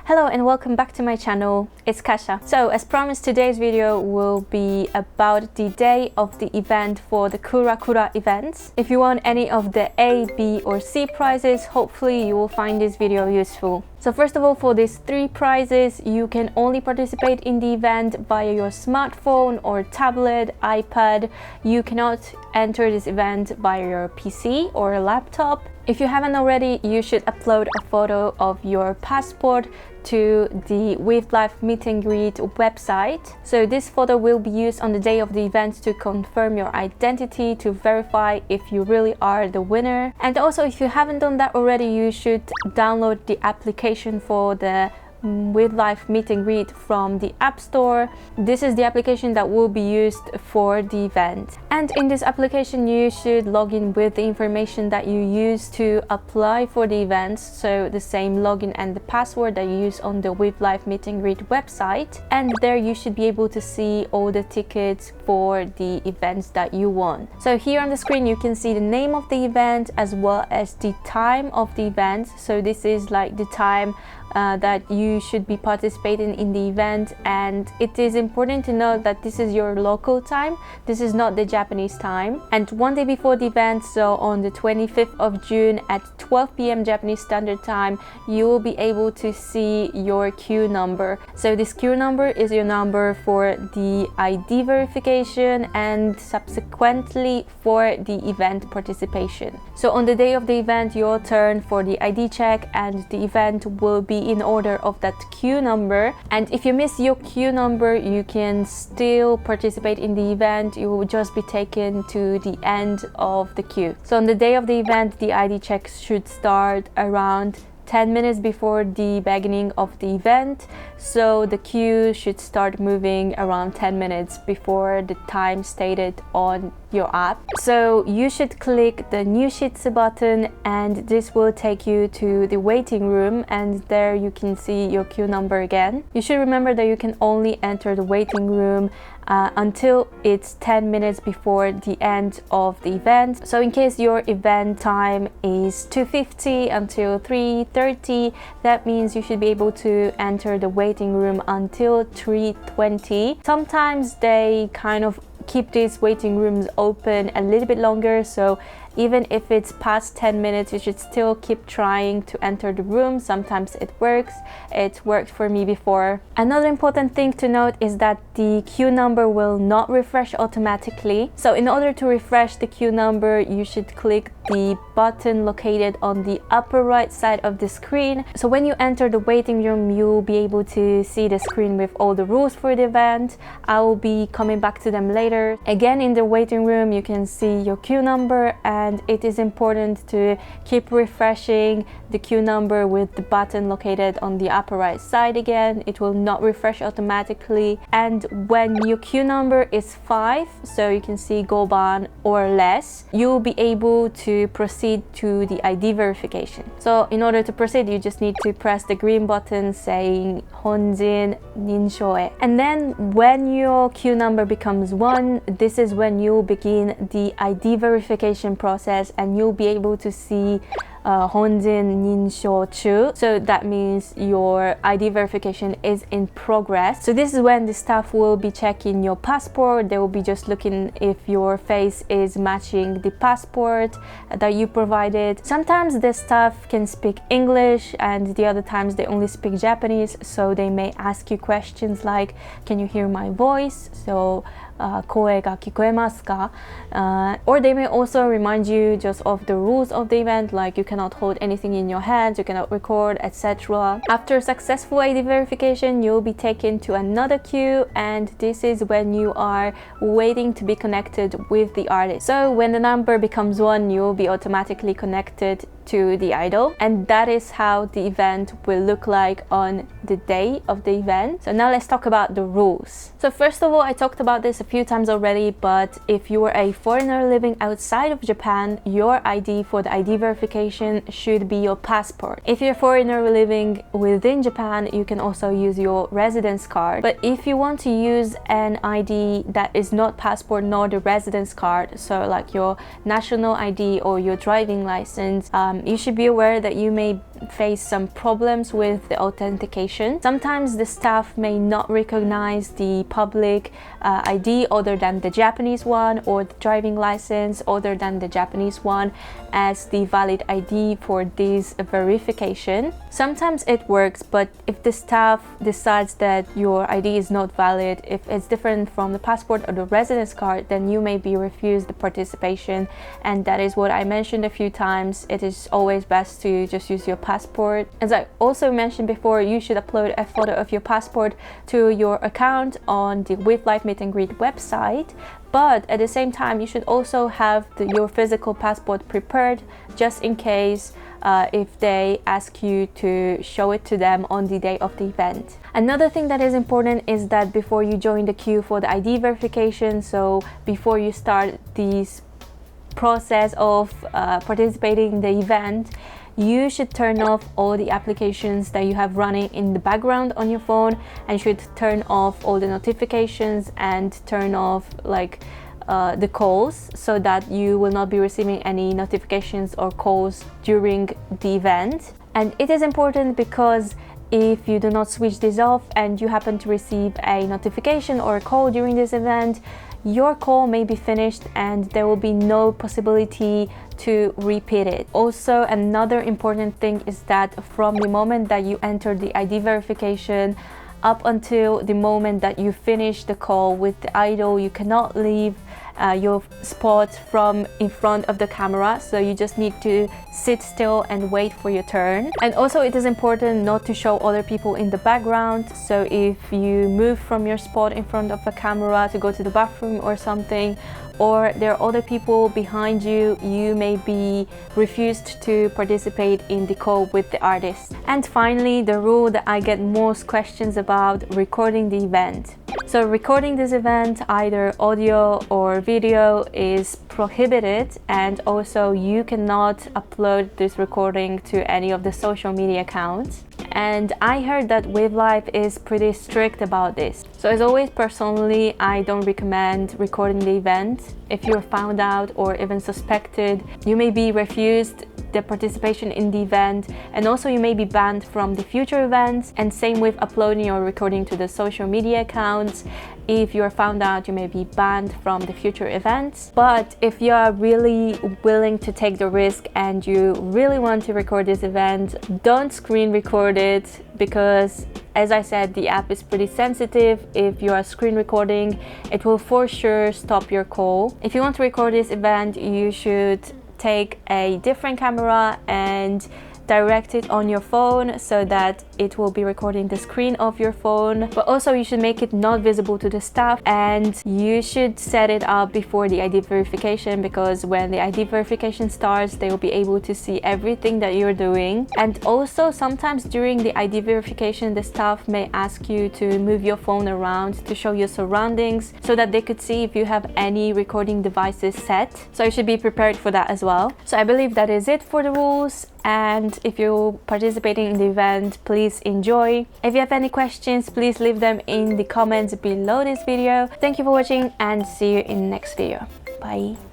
Hello and welcome back to my channel, 잇츠카샤. So as promised, today's video will be about the day of the event for the Kura Kura events. If you want any of the A, B or C prizes, hopefully you will find this video useful. So first of all, for these 3 prizes, you can only participate in the event via your smartphone or tablet, iPad. You cannot enter this event via your PC or laptop. If you haven't already, you should upload a photo of your passport to the With Life Meet&Greet website. So this photo will be used on the day of the event to confirm your identity, to verify if you really are the winner. And also, if you haven't done that already, you should download the application for the With Life Meet&Greet from the App Store. This is the application that will be used for the event. And in this application, you should log in with the information that you use to apply for the events. So the same login and the password that you use on the With Life Meet&Greet website. And there you should be able to see all the tickets for the events that you won. So here on the screen, you can see the name of the event as well as the time of the event. So this is like the time that you should be participating in the event, and it is important to note that this is your local time. This is not the Japanese time. And one day before the event, so on the 25th of June at 12 p.m. Japanese Standard Time, you will be able to see your queue number. So this queue number is your number for the ID verification and subsequently for the event participation. So on the day of the event, your turn for the ID check, and the event will be in order of that queue number. And if you miss your queue number, you can still participate in the event. You will just be taken to the end of the queue. So on the day of the event, the ID checks should start around 10 minutes before the beginning of the event. So the queue should start moving around 10 minutes before the time stated on your app. So you should click the new sheets button, and this will take you to the waiting room, and there you can see your queue number again. You should remember that you can only enter the waiting room until it's 10 minutes before the end of the event. So in case your event time is 2:50 until 3:30, that means you should be able to enter the waiting room until 3:20. Sometimes they kind of keep these waiting rooms open a little bit longer, so even if it's past 10 minutes, you should still keep trying to enter the room. Sometimes it works. It worked for me before. Another important thing to note is that the queue number will not refresh automatically. So in order to refresh the queue number, you should click the button located on the upper right side of the screen. So when you enter the waiting room, you'll be able to see the screen with all the rules for the event. I will be coming back to them later. Again, in the waiting room, you can see your queue number, and it is important to keep refreshing the queue number with the button located on the upper right side again. It will not refresh automatically. And when your queue number is 5, so you can see goban or less, you will be able to proceed to the ID verification. So in order to proceed, you just need to press the green button saying honjin ninshoe. And then when your queue number becomes 1, this is when you will begin the ID verification process, and you'll be able to see honjin ninsho chu. So that means your ID verification is in progress. So this is when the staff will be checking your passport. They will be just looking if your face is matching the passport that you provided. Sometimes the staff can speak English, and the other times they only speak Japanese. So they may ask you questions like, can you hear my voice? So 声が聞こえますか? Or they may also remind you just of the rules of the event, like you cannot hold anything in your hands, you cannot record, etc. After successful ID verification, you'll be taken to another queue, and this is when you are waiting to be connected with the artist. So when the number becomes 1, you'll be automatically connected to the idol, and that is how the event will look like on the day of the event. So now let's talk about the rules. So first of all, I talked about this a few times already, but if you are a foreigner living outside of Japan, your ID for the ID verification should be your passport. If you're a foreigner living within Japan, you can also use your residence card. But if you want to use an ID that is not passport nor the residence card, so like your national ID or your driving license, you should be aware that you may face some problems with the authentication. Sometimes the staff may not recognize the public ID other than the Japanese one, or the driving license other than the Japanese one, as the valid ID for this verification. Sometimes it works, but if the staff decides that your ID is not valid, if it's different from the passport or the residence card, then you may be refused the participation. And that is what I mentioned a few times. It is always best to just use your passport. As I also mentioned before, you should upload a photo of your passport to your account on the With Life Meet and Greet website. But at the same time, you should also have your physical passport prepared, just in case if they ask you to show it to them on the day of the event. Another thing that is important is that before you join the queue for the ID verification, so before you start this process of participating in the event, you should turn off all the applications that you have running in the background on your phone, and should turn off all the notifications and turn off the calls, so that you will not be receiving any notifications or calls during the event. And it is important because if you do not switch this off and you happen to receive a notification or a call during this event, your call may be finished and there will be no possibility to repeat it. Also, another important thing is that from the moment that you enter the ID verification up until the moment that you finish the call with the idol, you cannot leave your spot from in front of the camera, so you just need to sit still and wait for your turn. And also, it is important not to show other people in the background, so if you move from your spot in front of the camera to go to the bathroom or something, or there are other people behind you, you may be refused to participate in the call with the artist. And finally, the rule that I get most questions about: recording the event. So recording this event, either audio or video, is prohibited, and also you cannot upload this recording to any of the social media accounts. And I heard that Wave Life is pretty strict about this. So as always, personally, I don't recommend recording the event. If you're found out or even suspected, you may be refused the participation in the event, and also you may be banned from the future events. And same with uploading or recording to the social media accounts. If you're found out, you may be banned from the future events. But if you are really willing to take the risk and you really want to record this event, don't screen record it, because as I said, the app is pretty sensitive. If you are screen recording, it will for sure stop your call. If you want to record this event, you should take a different camera and direct it on your phone so that it will be recording the screen of your phone. But also you should make it not visible to the staff, and you should set it up before the ID verification, because when the ID verification starts, they will be able to see everything that you're doing. And also sometimes during the ID verification, the staff may ask you to move your phone around to show your surroundings so that they could see if you have any recording devices set. So you should be prepared for that as well. So I believe that is it for the rules. And if you're participating in the event, please enjoy. If you have any questions, please leave them in the comments below this video. Thank you for watching, and see you in the next video. Bye.